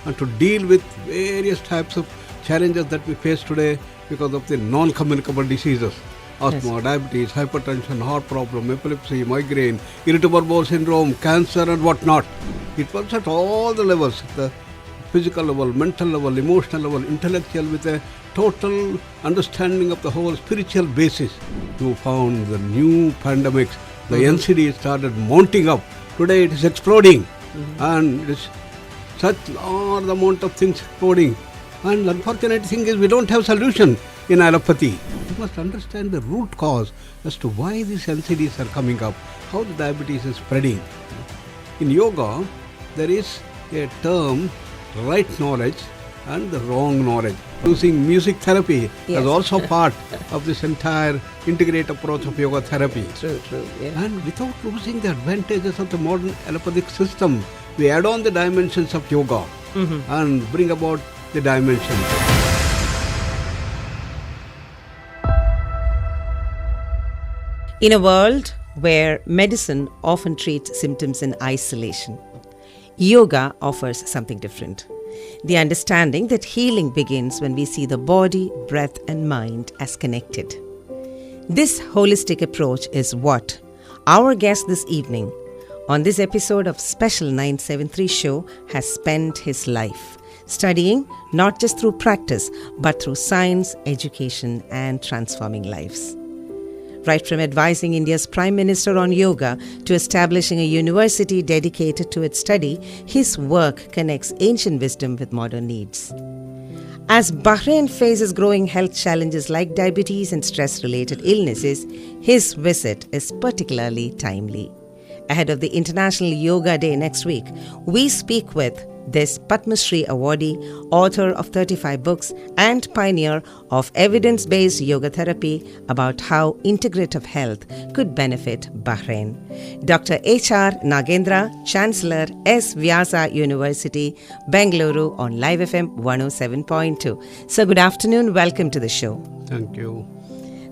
and to deal with various types of challenges that we face today because of the non-communicable diseases. Asthma, diabetes, hypertension, heart problem, epilepsy, migraine, irritable bowel syndrome, cancer and whatnot. It works at all the levels, the physical level, mental level, emotional level, intellectual, with a total understanding of the whole spiritual basis. You found the new pandemics, the NCD started mounting up. Today it is exploding and it is such large amount of things exploding. And unfortunate thing is we don't have solution in allopathy. You must understand the root cause as to why these NCDs are coming up, how the diabetes is spreading. In yoga, there is a term, right knowledge and the wrong knowledge. Using music therapy as also part of this entire integrated approach of yoga therapy. True, yeah. And without losing the advantages of the modern allopathic system, we add on the dimensions of yoga and bring about the dimensions. In a world where medicine often treats symptoms in isolation, yoga offers something different. The understanding that healing begins when we see the body, breath and mind as connected. This holistic approach is what our guest this evening on this episode of Special 973 Show has spent his life studying, not just through practice but through science, education and transforming lives. Right from advising India's Prime Minister on yoga to establishing a university dedicated to its study, his work connects ancient wisdom with modern needs. As Bahrain faces growing health challenges like diabetes and stress-related illnesses, his visit is particularly timely. Ahead of the International Yoga Day next week, we speak with this Padmashree Awardee, author of 35 books and pioneer of evidence-based yoga therapy about how integrative health could benefit Bahrain. Dr. H.R. Nagendra, Chancellor, S. Vyasa University, Bengaluru on Live FM 107.2. So good afternoon, welcome to the show. Thank you.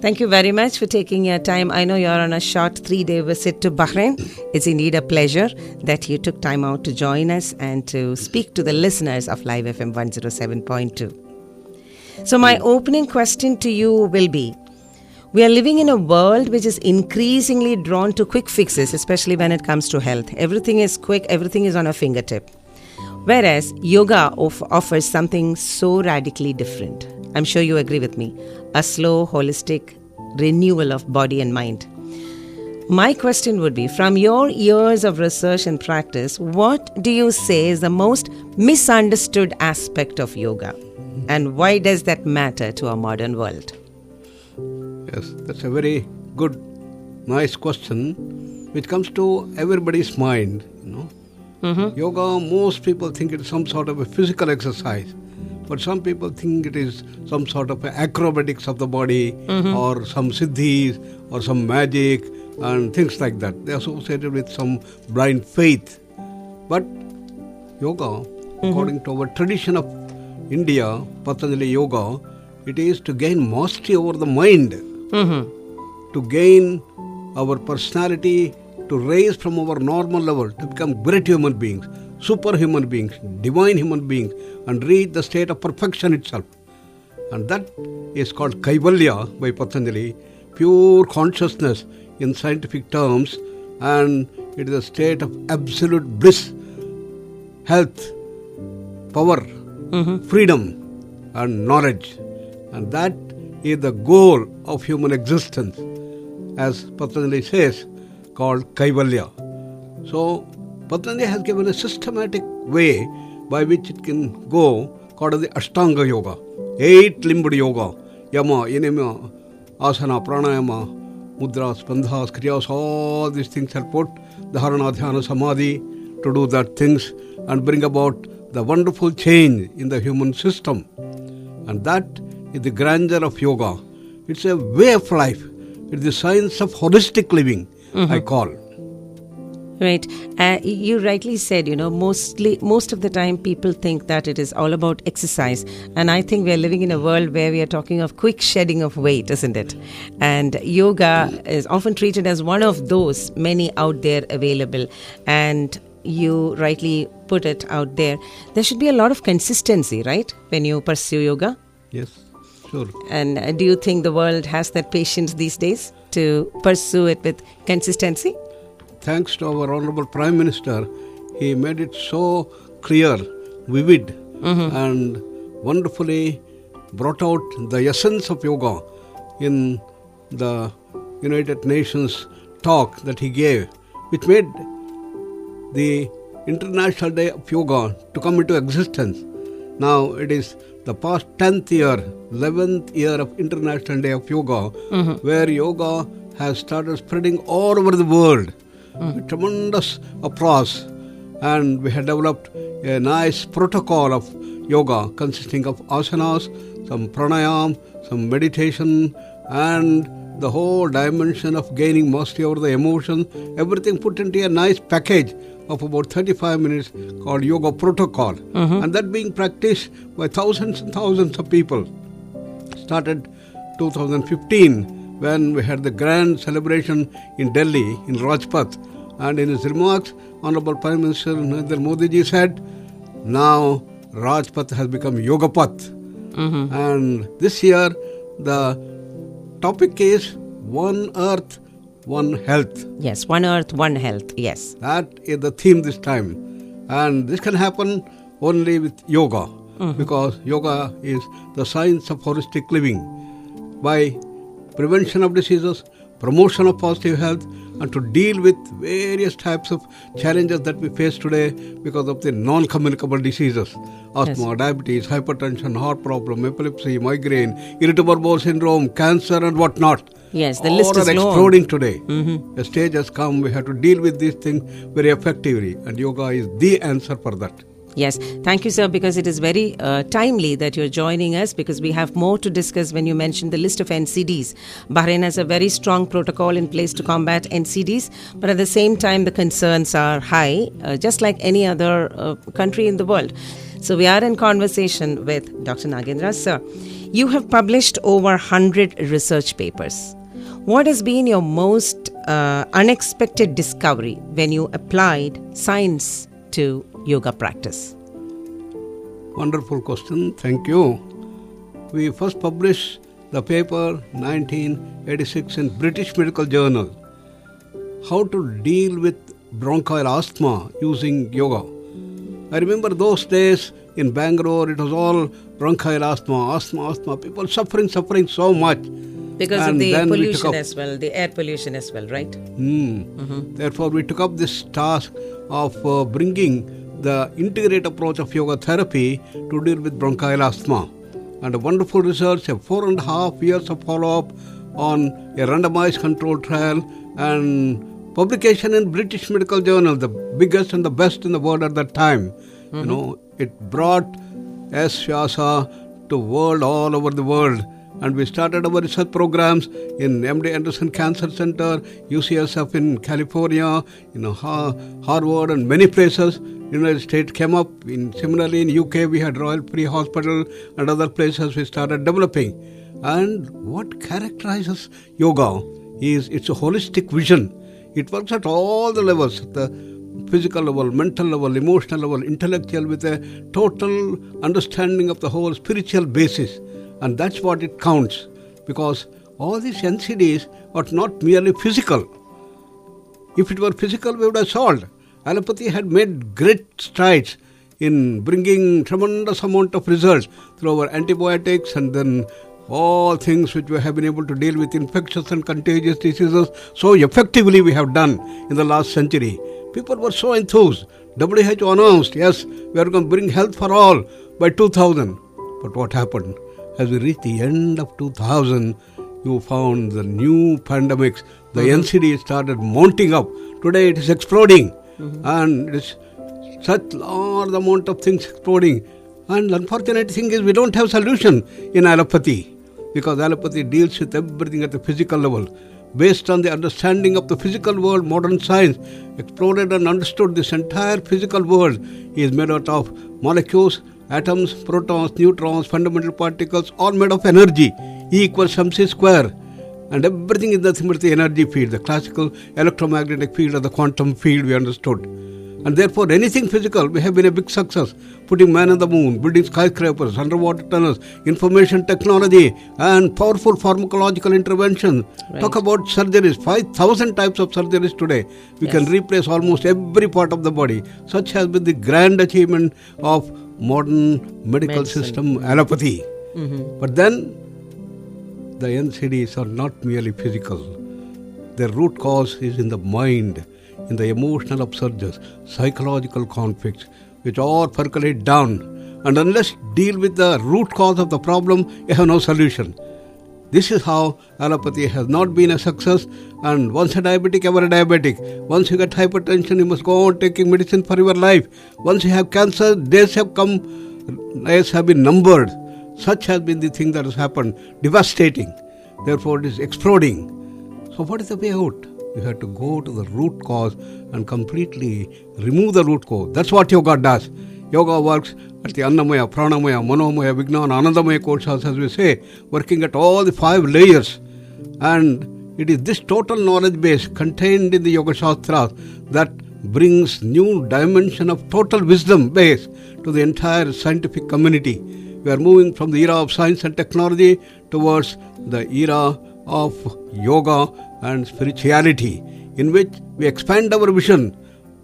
Thank you very much for taking your time. I know you're on a short 3-day visit to Bahrain. It's indeed a pleasure that you took time out to join us and to speak to the listeners of Live FM 107.2. So my opening question to you will be, we are living in a world which is increasingly drawn to quick fixes, especially when it comes to health. Everything is quick, everything is on a fingertip. Whereas yoga offers something so radically different. I'm sure you agree with me. A slow, holistic renewal of body and mind. My question would be, from your years of research and practice, what do you say is the most misunderstood aspect of yoga? And why does that matter to our modern world? Yes, that's a very good, nice question, which comes to everybody's mind. Yoga, most people think it's some sort of a physical exercise. But some people think it is some sort of acrobatics of the body or some siddhis or some magic and things like that. They are associated with some blind faith. But yoga, according to our tradition of India, Patanjali Yoga, it is to gain mastery over the mind, to gain our personality, to raise from our normal level, to become great human beings, superhuman beings, divine human beings, and reach the state of perfection itself. And that is called Kaivalya by Patanjali, pure consciousness in scientific terms, and it is a state of absolute bliss, health, power, freedom, and knowledge. And that is the goal of human existence, as Patanjali says, called Kaivalya. So, Patanjali has given a systematic way by which it can go, called the Ashtanga Yoga, 8-limbed yoga, Yama, Yanama, Asana, Pranayama, Mudras, Bandhas, Kriyas, all these things are put, the Dharana, Dhyana, Samadhi, to do that things and bring about the wonderful change in the human system. And that is the grandeur of yoga. It's a way of life. It's the science of holistic living, I call. Right. You rightly said, most of the time people think that it is all about exercise. And I think we are living in a world where we are talking of quick shedding of weight, isn't it? And yoga is often treated as one of those many out there available. And you rightly put it out there should be a lot of consistency, right, when you pursue yoga? Yes, sure. And do you think the world has that patience these days to pursue it with consistency? Thanks to our Honorable Prime Minister, he made it so clear, vivid, and wonderfully brought out the essence of yoga in the United Nations talk that he gave, which made the International Day of Yoga to come into existence. Now it is the past 10th year, 11th year of International Day of Yoga, where yoga has started spreading all over the world with tremendous applause. And we had developed a nice protocol of yoga consisting of asanas, some pranayam, some meditation, and the whole dimension of gaining mastery over the emotions, everything put into a nice package of about 35 minutes called Yoga Protocol. And that being practiced by thousands and thousands of people. Started 2015 when we had the grand celebration in Delhi, in Rajpath. And in his remarks, Honorable Prime Minister Narendra Modi ji said, now Rajpath has become Yogapath. And this year the topic is One Earth, One Health. Yes, One Earth, One Health, yes. That is the theme this time. And this can happen only with yoga, because yoga is the science of holistic living. By prevention of diseases, promotion of positive health, and to deal with various types of challenges that we face today because of the non-communicable diseases. Asthma, diabetes, hypertension, heart problem, epilepsy, migraine, irritable bowel syndrome, cancer and whatnot. Yes, the list is long. All are exploding today. A stage has come, we have to deal with these things very effectively, and yoga is the answer for that. Yes, thank you, sir, because it is very timely that you're joining us, because we have more to discuss when you mentioned the list of NCDs. Bahrain has a very strong protocol in place to combat NCDs, but at the same time, the concerns are high, just like any other country in the world. So we are in conversation with Dr. Nagendra. Sir, you have published over 100 research papers. What has been your most unexpected discovery when you applied science to yoga practice? Wonderful question. Thank you. We first published the paper 1986 in British Medical Journal. How to deal with bronchial asthma using yoga. I remember those days in Bengaluru, it was all bronchial asthma, people suffering so much. Because of the pollution as well, the air pollution as well, right? Therefore, we took up this task of bringing the integrated approach of yoga therapy to deal with bronchial asthma. And a wonderful research, a 4.5 years of follow-up on a randomized controlled trial, and publication in British Medical Journal, the biggest and the best in the world at that time. You know, it brought Vyasa to world all over the world. And we started our research programs in MD Anderson Cancer Center, UCSF in California, Harvard and many places. United States came up. Similarly in UK we had Royal Free Hospital and other places we started developing. And what characterizes yoga is it's a holistic vision. It works at all the levels, the physical level, mental level, emotional level, intellectual, with a total understanding of the whole spiritual basis. And that's what it counts, because all these NCDs are not merely physical. If it were physical, we would have solved. Allopathy had made great strides in bringing tremendous amount of results through our antibiotics and then all things which we have been able to deal with infectious and contagious diseases so effectively we have done in the last century. People were so enthused. WHO announced, yes, we are going to bring health for all by 2000. But what happened? As we reached the end of 2000, you found the new pandemics. The NCD started mounting up. Today it is exploding. And it is such large amount of things exploding. And unfortunate thing is we don't have solution in allopathy, because allopathy deals with everything at the physical level. Based on the understanding of the physical world, modern science explored and understood this entire physical world is made out of molecules, atoms, protons, neutrons, fundamental particles, all made of energy. E equals mc square. And everything is nothing but the energy field, the classical electromagnetic field or the quantum field we understood. And therefore, anything physical, we have been a big success. Putting man on the moon, building skyscrapers, underwater tunnels, information technology, and powerful pharmacological intervention. Right. Talk about surgeries, 5,000 types of surgeries today. We can replace almost every part of the body. Such has been the grand achievement of modern medical system, allopathy. But then, the NCDs are not merely physical. Their root cause is in the mind, in the emotional upsurges, psychological conflicts, which all percolate down. And unless deal with the root cause of the problem, you have no solution. This is how allopathy has not been a success. And once a diabetic, ever a diabetic. Once you get hypertension, you must go on taking medicine for your life. Once you have cancer, days have been numbered. Such has been the thing that has happened. Devastating. Therefore, it is exploding. So what is the way out? You have to go to the root cause and completely remove the root cause. That's what yoga does. Yoga works at the Annamaya, Pranamaya, Manomaya, Vijnana, Anandamaya koshas, as we say, working at all the 5 layers. And it is this total knowledge base contained in the Yoga Shastras that brings new dimension of total wisdom base to the entire scientific community. We are moving from the era of science and technology towards the era of yoga and spirituality, in which we expand our vision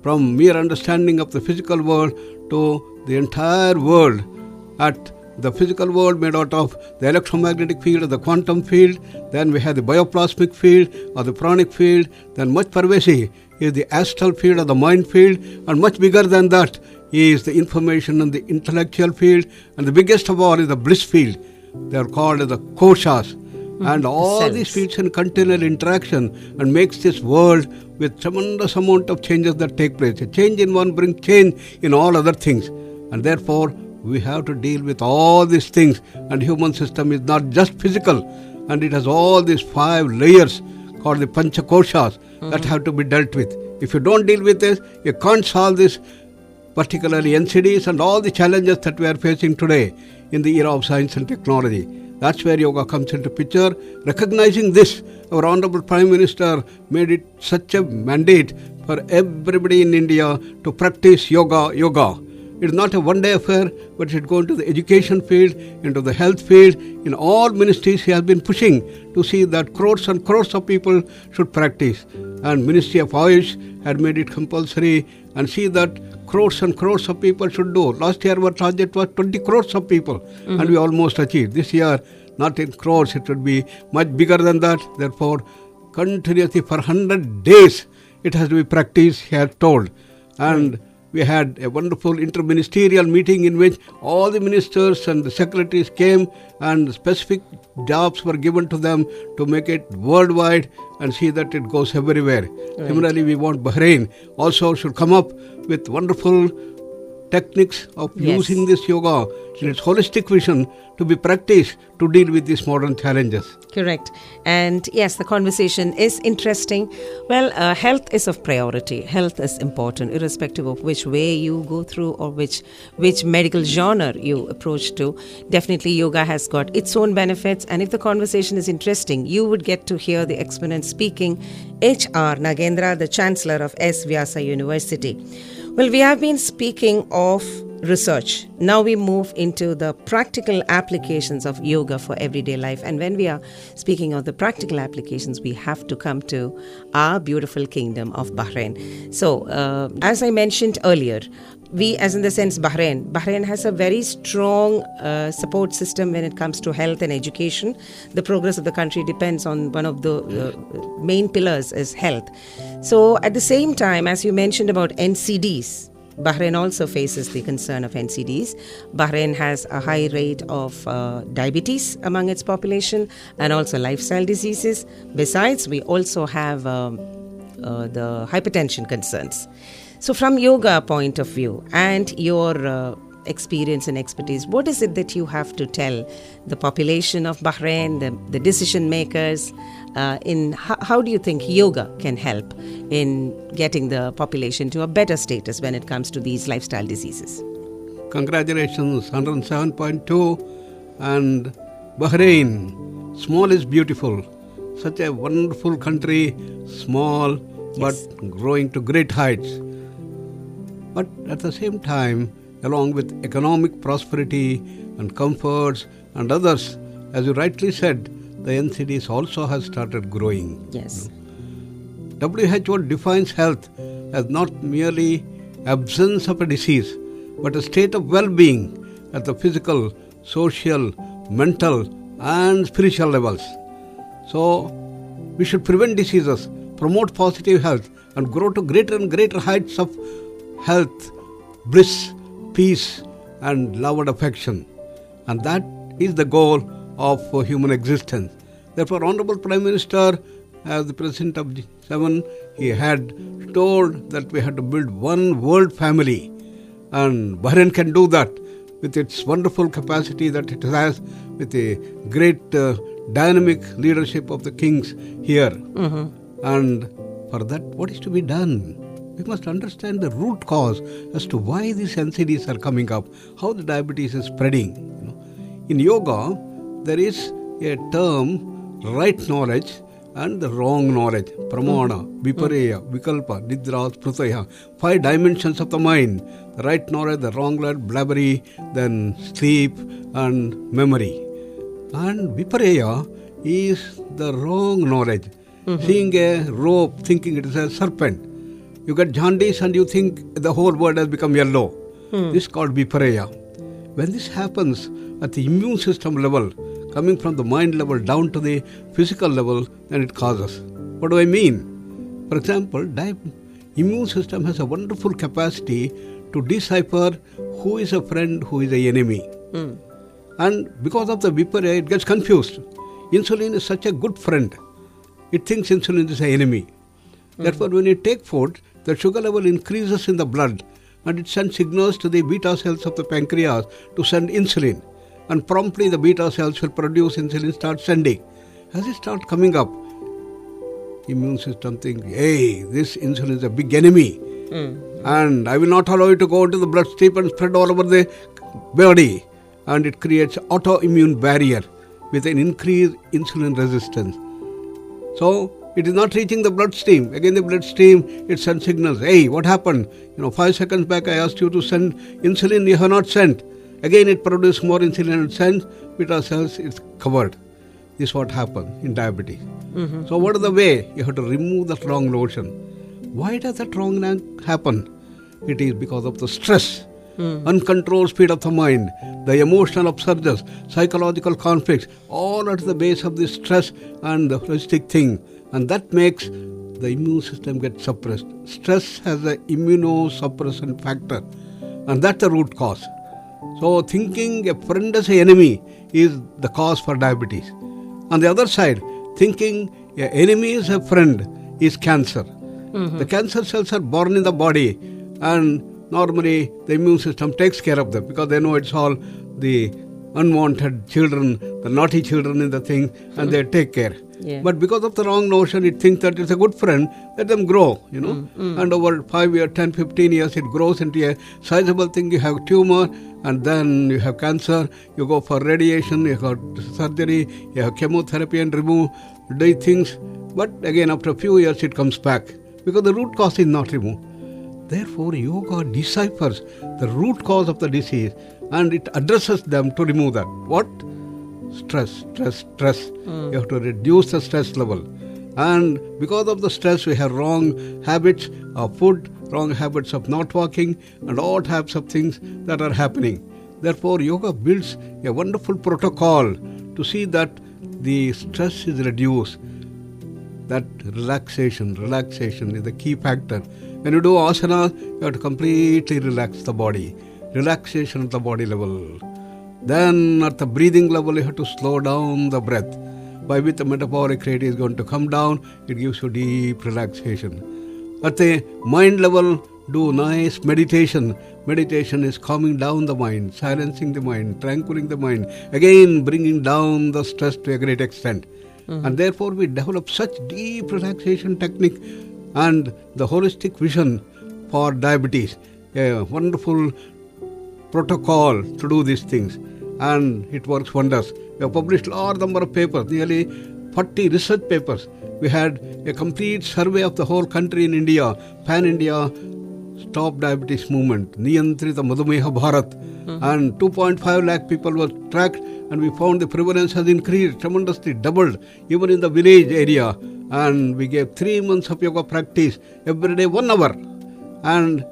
from mere understanding of the physical world to the entire world. At the physical world made out of the electromagnetic field or the quantum field, then we have the bioplasmic field or the pranic field, then much pervasive is the astral field or the mind field, and much bigger than that is the information and the intellectual field, and the biggest of all is the bliss field. They are called as the koshas. And all these fields in continual interaction and makes this world with tremendous amount of changes that take place. A change in one brings change in all other things. And therefore, we have to deal with all these things. And human system is not just physical. And it has all these 5 layers called the panchakoshas that have to be dealt with. If you don't deal with this, you can't solve this, particularly NCDs and all the challenges that we are facing today in the era of science and technology. That's where yoga comes into picture. Recognizing this, our Honorable Prime Minister made it such a mandate for everybody in India to practice yoga. It is not a one-day affair, but it should go into the education field, into the health field. In all ministries, he has been pushing to see that crores and crores of people should practice. And Ministry of Ayush had made it compulsory and see that crores and crores of people should do. Last year, our target was 20 crores of people, and we almost achieved. This year, not in crores, it should be much bigger than that. Therefore, continuously for 100 days, it has to be practiced, he has told. And we had a wonderful interministerial meeting in which all the ministers and the secretaries came, and specific jobs were given to them to make it worldwide and see that it goes everywhere. Right. Similarly, we want Bahrain also should come up with wonderful techniques of using this yoga in its holistic vision to be practiced to deal with these modern challenges. Correct. And yes, the conversation is interesting. Well, health is of priority. Health is important, irrespective of which way you go through or which medical genre you approach to. Definitely, yoga has got its own benefits. And if the conversation is interesting, you would get to hear the exponent speaking, H.R. Nagendra, the Chancellor of S. Vyasa University. Well, we have been speaking of research. Now we move into the practical applications of yoga for everyday life. And when we are speaking of the practical applications, we have to come to our beautiful kingdom of Bahrain. So, as I mentioned earlier, we, as in the sense Bahrain has a very strong support system when it comes to health and education. The progress of the country depends on one of the main pillars is health. So at the same time, as you mentioned about NCDs, Bahrain also faces the concern of NCDs. Bahrain has a high rate of diabetes among its population and also lifestyle diseases. Besides, we also have the hypertension concerns. So from yoga point of view and your experience and expertise, what is it that you have to tell the population of Bahrain, the decision makers, in how do you think yoga can help in getting the population to a better status when it comes to these lifestyle diseases? Congratulations, 107.2 and Bahrain, small is beautiful. Such a wonderful country, small but growing to great heights. But at the same time, along with economic prosperity and comforts and others, as you rightly said, the NCDs also has started growing. Yes. WHO defines health as not merely absence of a disease, but a state of well-being at the physical, social, mental and spiritual levels. So, we should prevent diseases, promote positive health and grow to greater and greater heights of health, bliss, peace and love and affection. And that is the goal of human existence. Therefore, Honorable Prime Minister, as the President of G7, he had told that we had to build one world family. And Bahrain can do that with its wonderful capacity that it has, with the great dynamic leadership of the kings here. And for that, what is to be done? We must understand the root cause as to why these NCDs are coming up, how the diabetes is spreading. In yoga, there is a term, right knowledge and the wrong knowledge. Pramana, Vipareya, Vikalpa, Nidra, Sprutaya. 5 dimensions of the mind. The right knowledge, the wrong knowledge, blabbery, then sleep and memory. And Vipareya is the wrong knowledge. Seeing a rope, thinking it is a serpent. You get jaundice and you think the whole world has become yellow. This is called Vipareya. When this happens at the immune system level, coming from the mind level down to the physical level, then it causes. What do I mean? For example, immune system has a wonderful capacity to decipher who is a friend, who is an enemy. And because of the Vipareya, it gets confused. Insulin is such a good friend. It thinks insulin is an enemy. Therefore, when you take food, the sugar level increases in the blood and it sends signals to the beta cells of the pancreas to send insulin. And promptly the beta cells will produce insulin, start sending. As it starts coming up, immune system thinks, hey, this insulin is a big enemy. And I will not allow it to go into the bloodstream and spread all over the body. And it creates autoimmune barrier with an increased insulin resistance. So, it is not reaching the bloodstream. Again, the bloodstream, it sends signals. Hey, what happened? 5 seconds back I asked you to send insulin, you have not sent. Again, it produces more insulin and sends beta cells, it's covered. This is what happens in diabetes. So, what is the way? You have to remove that wrong notion. Why does that wrong happen? It is because of the stress, uncontrolled speed of the mind, the emotional upsurges, psychological conflicts, all at the base of this stress and the holistic thing. And that makes the immune system get suppressed. Stress has an immunosuppressant factor. And that's the root cause. So thinking a friend as an enemy is the cause for diabetes. On the other side, thinking an enemy is a friend is cancer. The cancer cells are born in the body and normally the immune system takes care of them because they know it's all the unwanted children, the naughty children in the thing, and they take care. Yeah. But because of the wrong notion, it thinks that it's a good friend, let them grow, And over 5 years, 10, 15 years, it grows into a sizable thing. You have tumor, and then you have cancer, you go for radiation, you have surgery, you have chemotherapy and remove these things. But again, after a few years, it comes back because the root cause is not removed. Therefore, yoga deciphers the root cause of the disease and it addresses them to remove that. What? Stress. You have to reduce the stress level. And because of the stress, we have wrong habits of food, wrong habits of not walking, and all types of things that are happening. Therefore, yoga builds a wonderful protocol to see that the stress is reduced. That relaxation is the key factor. When you do asana, you have to completely relax the body. Relaxation at the body level. Then at the breathing level, you have to slow down the breath. By which the metabolic rate is going to come down, it gives you deep relaxation. At the mind level, do nice meditation. Meditation is calming down the mind, silencing the mind, tranquilizing the mind, again bringing down the stress to a great extent. And therefore we develop such deep relaxation technique and the holistic vision for diabetes. A wonderful protocol to do these things. And it works wonders. We have published a large number of papers, nearly 40 research papers. We had a complete survey of the whole country in India, pan-India Stop Diabetes Movement, Niyantrita Madhumeha Bharat, and 2.5 lakh people were tracked, and we found the prevalence has increased tremendously, doubled, even in the village area. And we gave 3 months of yoga practice, every day 1 hour. And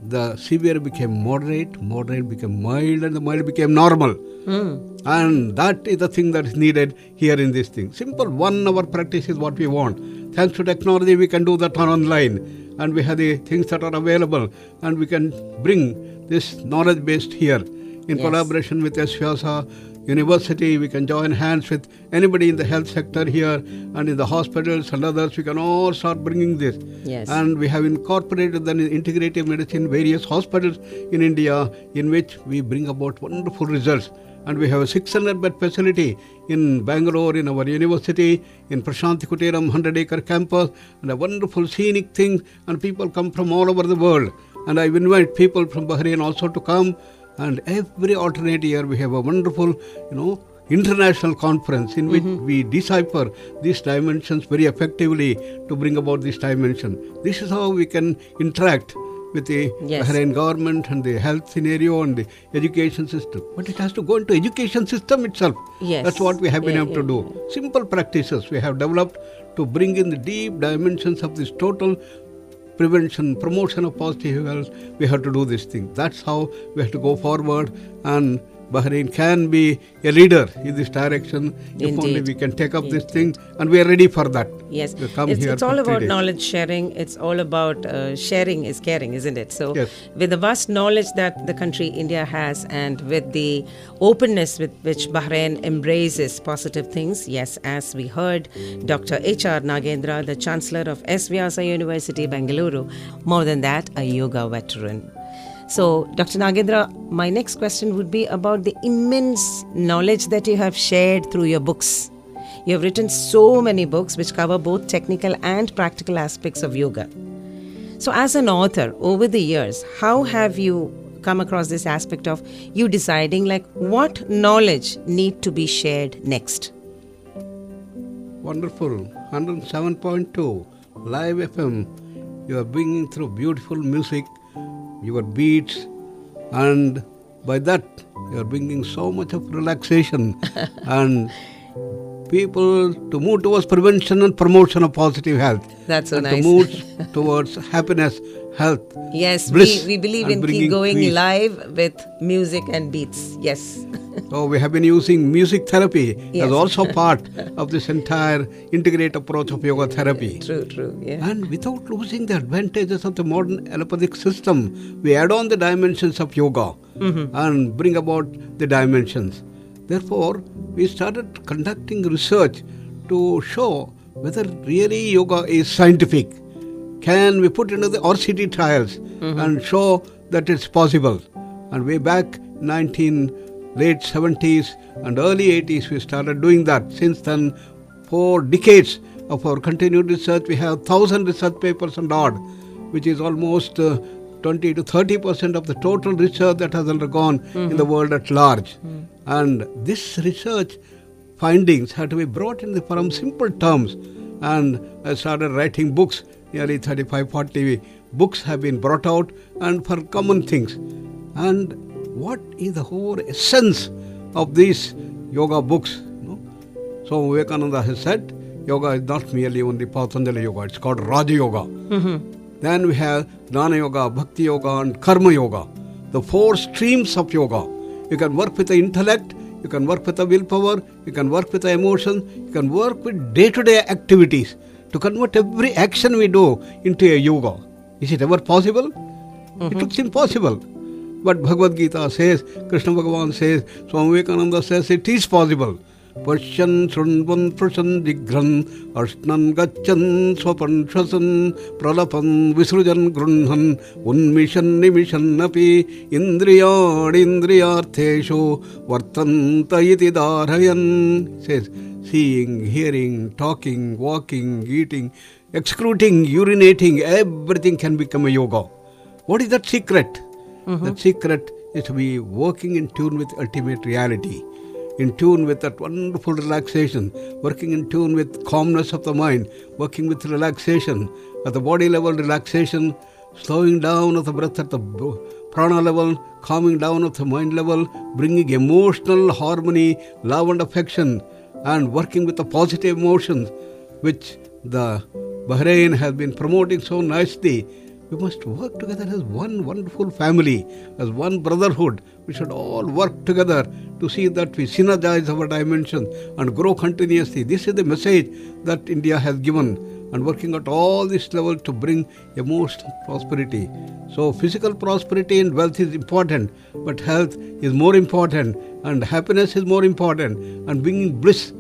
the severe became moderate became mild, and the mild became normal. And that is the thing that is needed here in this thing. Simple 1 hour practice is what we want. Thanks to technology, we can do that online. And we have the things that are available. And we can bring this knowledge based here. In collaboration with Vyasa University, we can join hands with anybody in the health sector here, and in the hospitals and others. We can all start bringing this. And we have incorporated then integrative medicine, various hospitals in India, in which we bring about wonderful results. And we have a 600-bed facility in Bengaluru, in our university, in Prashanti Kuteram 100-acre campus, and a wonderful scenic thing. And people come from all over the world. And I invite people from Bahrain also to come. And every alternate year we have a wonderful, international conference in which we decipher these dimensions very effectively to bring about this dimension. This is how we can interact with the Bahrain government and the health scenario and the education system. But it has to go into education system itself. That's what we have been able to do. Simple practices we have developed to bring in the deep dimensions of this total prevention, promotion of positive health. We have to do this thing. That's how we have to go forward, and Bahrain can be a leader in this direction. If only we can take up this thing, and we are ready for that. It's all about knowledge sharing. It's all about sharing is caring, isn't it? So with the vast knowledge that the country India has, and with the openness with which Bahrain embraces positive things, as we heard, Dr. H.R. Nagendra, the Chancellor of Vyasa University, Bengaluru, more than that, a yoga veteran. So, Dr. Nagendra, my next question would be about the immense knowledge that you have shared through your books. You have written so many books which cover both technical and practical aspects of yoga. So, as an author, over the years, how have you come across this aspect of you deciding what knowledge need to be shared next? Wonderful. 107.2 Live FM. You are bringing through beautiful music, your beats, and by that you are bringing so much of relaxation and people to move towards prevention and promotion of positive health. That's so and nice. To move towards happiness, health, bliss. We believe in keep going peace. Live with music and beats. So we have been using music therapy as also part of this entire integrated approach of yoga therapy. True. And without losing the advantages of the modern allopathic system, we add on the dimensions of yoga and bring about the dimensions. Therefore, we started conducting research to show whether really yoga is scientific. Can we put into the RCT trials and show that it's possible? And way back late 70s and early 80s, we started doing that. Since then, 4 decades of our continued research, we have 1,000 research papers and odd, which is almost 20 to 30% of the total research that has undergone in the world at large. And this research findings had to be brought in from simple terms. And I started writing books. Nearly 35-40 books have been brought out, and for common things. And what is the whole essence of these yoga books? So Vivekananda has said, yoga is not merely only Patanjali yoga, it's called Raja Yoga. Then we have Jnana Yoga, Bhakti Yoga, and Karma Yoga. The 4 streams of yoga. You can work with the intellect, you can work with the willpower, you can work with the emotions, you can work with day-to-day activities to convert every action we do into a yoga. Is it ever possible? It looks impossible. But Bhagavad Gita says, Krishna Bhagavan says, Swami Vivekananda says it is possible. Pashyan shrunvan prashan jigran ashnan gachan swapan shasan pralapan visrujan grunhan unmishan nimishan api indriyad indriyartheshu vartanta iti dharhayan. Says, seeing, hearing, talking, walking, eating, excreting, urinating, everything can become a yoga. What is that secret? The secret is to be working in tune with ultimate reality, in tune with that wonderful relaxation, working in tune with calmness of the mind, working with relaxation, at the body level relaxation, slowing down of the breath at the prana level, calming down of the mind level, bringing emotional harmony, love and affection, and working with the positive emotions, which the Bahrain has been promoting so nicely. We must work together as one wonderful family, as one brotherhood. We should all work together to see that we synergize our dimensions and grow continuously. This is the message that India has given, and working at all this level to bring emotional prosperity. So physical prosperity and wealth is important, but health is more important, and happiness is more important, and bringing bliss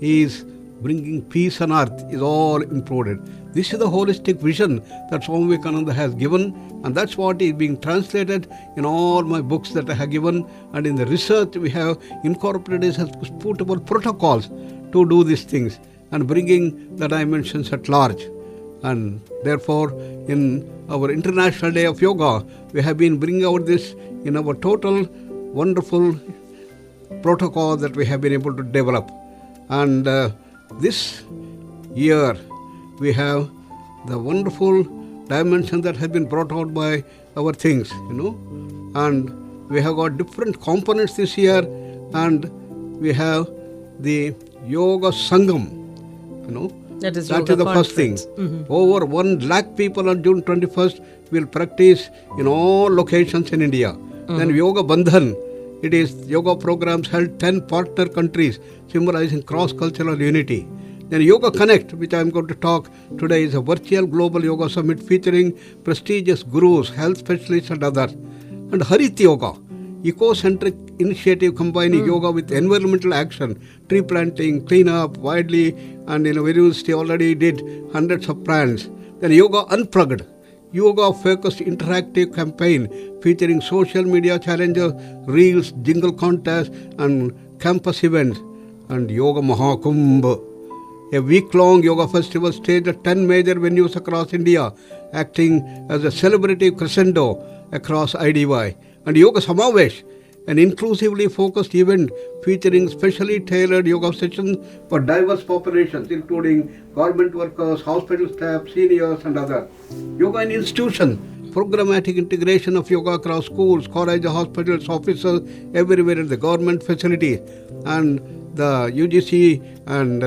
is bringing peace on earth is all important. This is the holistic vision that Swami Vivekananda has given, and that's what is being translated in all my books that I have given, and in the research we have incorporated as suitable protocols to do these things and bringing the dimensions at large. And therefore, in our International Day of Yoga, we have been bringing out this in our total wonderful protocol that we have been able to develop. And this year, we have the wonderful dimension that has been brought out by our things, and we have got different components this year, and we have the Yoga Sangam, That is the first thing. Mm-hmm. Over 1 lakh people on June 21st will practice in all locations in India. Mm-hmm. Then Yoga Bandhan, it is yoga programs held 10 partner countries, symbolizing cross-cultural unity. Then Yoga Connect, which I am going to talk today, is a virtual global yoga summit featuring prestigious gurus, health specialists and others. And Harit Yoga, eco-centric initiative combining yoga with environmental action, tree planting, cleanup, widely, and university already did hundreds of plants. Then Yoga Unplugged, yoga-focused interactive campaign featuring social media challenges, reels, jingle contests, and campus events. And Yoga Mahakumbh, a week-long yoga festival staged at 10 major venues across India, acting as a celebratory crescendo across IDY. And Yoga Samavesh, an inclusively focused event featuring specially tailored yoga sessions for diverse populations, including government workers, hospital staff, seniors, and others. Yoga in institution, programmatic integration of yoga across schools, colleges, hospitals, offices, everywhere in the government facilities. And the UGC and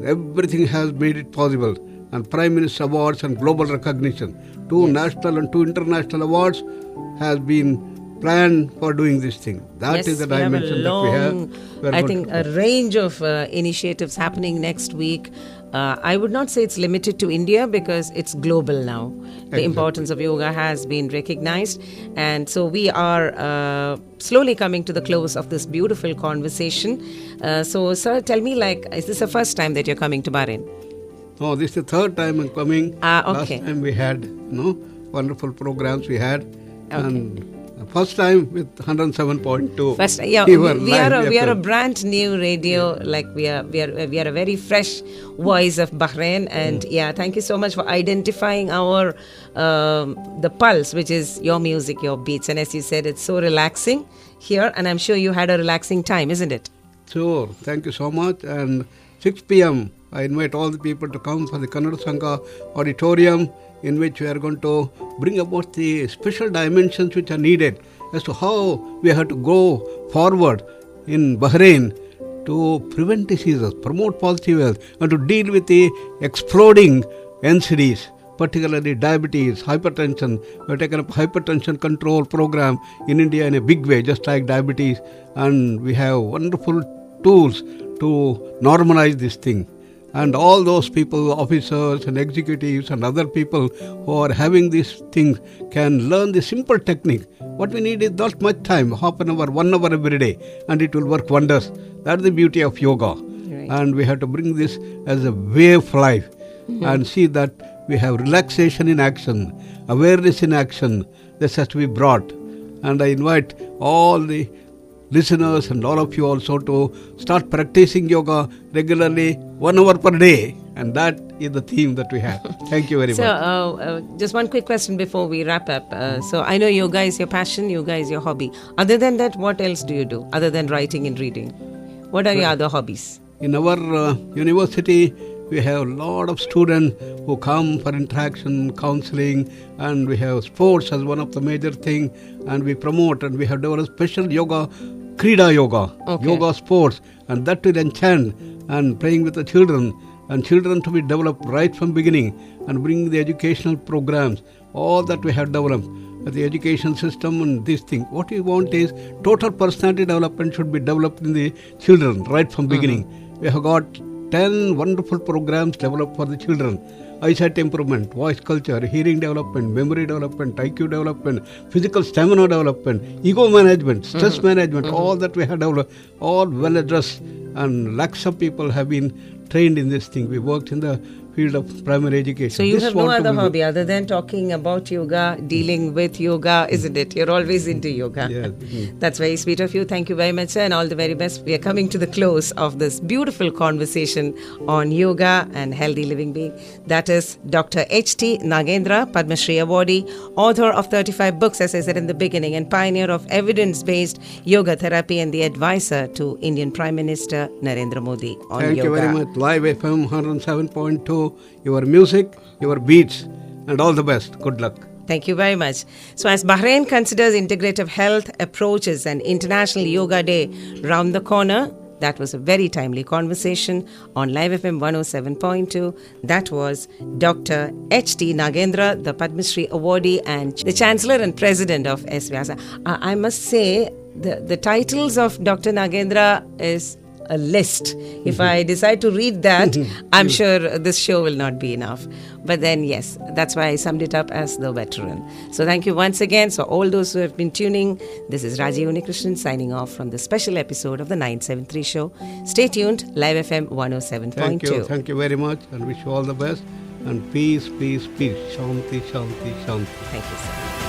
everything has made it possible. And Prime Minister Awards and global recognition. 2 national and 2 international awards has been planned for doing this thing. That is the dimension that we have. I think a range of initiatives happening next week. I would not say it's limited to India because it's global now. The importance of yoga has been recognized. And so we are slowly coming to the close of this beautiful conversation. So, sir, tell me, is this the first time that you're coming to Bahrain? No, this is the third time I'm coming. Okay. Last time we had, wonderful programs we had. Okay. And first time with 107.2. First, we are a brand new radio. We are a very fresh voice of Bahrain, and thank you so much for identifying our the pulse, which is your music, your beats, and as you said, it's so relaxing here, and I'm sure you had a relaxing time, isn't it? Sure, thank you so much. And 6 p.m. I invite all the people to come for the Kannada Sangha auditorium, in which we are going to bring about the special dimensions which are needed as to how we have to go forward in Bahrain to prevent diseases, promote positive health, and to deal with the exploding NCDs, particularly diabetes, hypertension. We have taken up hypertension control program in India in a big way, just like diabetes, and we have wonderful tools to normalize this thing. And all those people, officers and executives and other people who are having these things can learn the simple technique. What we need is not much time, half an hour, 1 hour every day, and it will work wonders. That's the beauty of yoga. Right. And we have to bring this as a way of life and see that we have relaxation in action, awareness in action. This has to be brought. And I invite all the listeners and all of you also to start practicing yoga regularly 1 hour per day, and that is the theme that we have. Thank you very much. So just one quick question before we wrap up. So I know yoga is your passion, yoga is your hobby. Other than that, what else do you do other than writing and reading? What are your other hobbies? In our university, We have a lot of students who come for interaction, counseling, and we have sports as one of the major thing, and we promote, and we have developed special yoga, Krida yoga, yoga sports, and that will enchant and playing with the children, and children to be developed right from beginning, and bring the educational programs, all that we have developed. The education system and this thing. What we want is total personality development should be developed in the children right from beginning. We have got 10 wonderful programs developed for the children. Eyesight improvement, voice culture, hearing development, memory development, IQ development, physical stamina development, ego management, stress management, all that we have developed, all well addressed, and lakhs of people have been trained in this thing. We worked in the field of primary education. So you have no other hobby other than talking about yoga, dealing with yoga, isn't it? You're always into yoga. Yes. That's very sweet of you. Thank you very much, sir, and all the very best. We are coming to the close of this beautiful conversation on yoga and healthy living being. That is Dr. H.T. Nagendra, Padmashree Awardee, author of 35 books, as I said in the beginning, and pioneer of evidence-based yoga therapy and the advisor to Indian Prime Minister Narendra Modi on Thank yoga. you very much. Live FM 107.2, your music, your beats, and all the best. Good luck. Thank you very much. So as Bahrain considers integrative health approaches and International Yoga Day round the corner, that was a very timely conversation on Live FM 107.2. That was Dr. H.T. Nagendra, the Padmashree Awardee and the Chancellor and President of Vyasa. I must say, the titles of Dr. Nagendra is a list. If I decide to read that, I'm sure this show will not be enough. But then, yes, that's why I summed it up as the veteran. So thank you once again. So all those who have been tuning, this is Rajiv Unikrishnan signing off from the special episode of the 973 show. Stay tuned, Live FM 107.2. Thank you very much, and wish you all the best. And peace, peace, peace. Shanti, shanti, shanti. Thank you, sir.